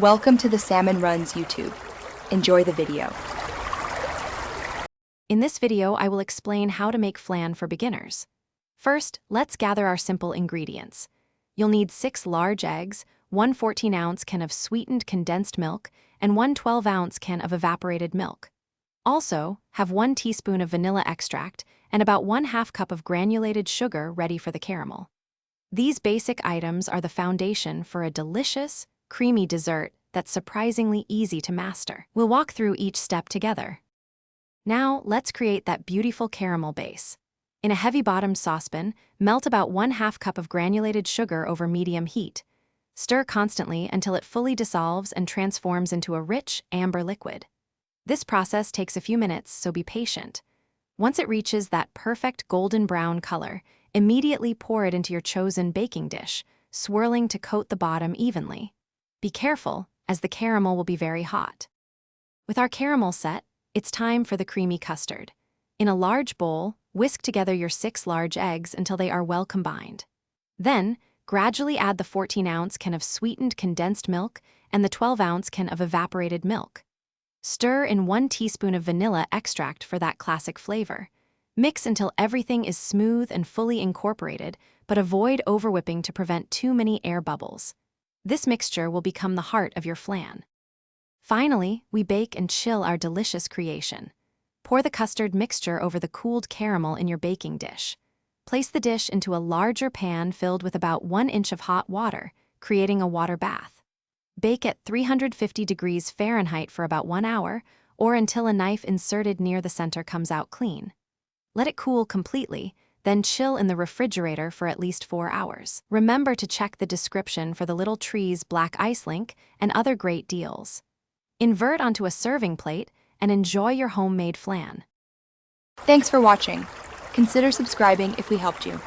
Welcome to the Salmon Runs YouTube. Enjoy the video. In this video, I will explain how to make flan for beginners. First, let's gather our simple ingredients. You'll need 6 large eggs, 1 14-ounce can of sweetened condensed milk, and 1 12-ounce can of evaporated milk. Also, have 1 teaspoon of vanilla extract and about 1/2 cup of granulated sugar ready for the caramel. These basic items are the foundation for a delicious, creamy dessert that's surprisingly easy to master. We'll walk through each step together. Now, let's create that beautiful caramel base. In a heavy-bottomed saucepan, melt about 1/2 cup of granulated sugar over medium heat. Stir constantly until it fully dissolves and transforms into a rich, amber liquid. This process takes a few minutes, so be patient. Once it reaches that perfect golden brown color, immediately pour it into your chosen baking dish, swirling to coat the bottom evenly. Be careful, as the caramel will be very hot. With our caramel set, it's time for the creamy custard. In a large bowl, whisk together your 6 large eggs until they are well combined. Then, gradually add the 14-ounce can of sweetened condensed milk and the 12-ounce can of evaporated milk. Stir in 1 teaspoon of vanilla extract for that classic flavor. Mix until everything is smooth and fully incorporated, but avoid overwhipping to prevent too many air bubbles. This mixture will become the heart of your flan. Finally, we bake and chill our delicious creation. Pour the custard mixture over the cooled caramel in your baking dish. Place the dish into a larger pan filled with about 1 inch of hot water, creating a water bath. Bake at 350 degrees Fahrenheit for about 1 hour, or until a knife inserted near the center comes out clean. Let it cool completely, then chill in the refrigerator for at least 4 hours. Remember to check the description for the Little Trees Black Ice link and other great deals. Invert onto a serving plate and enjoy your homemade flan. Thanks for watching. Consider subscribing if we helped you.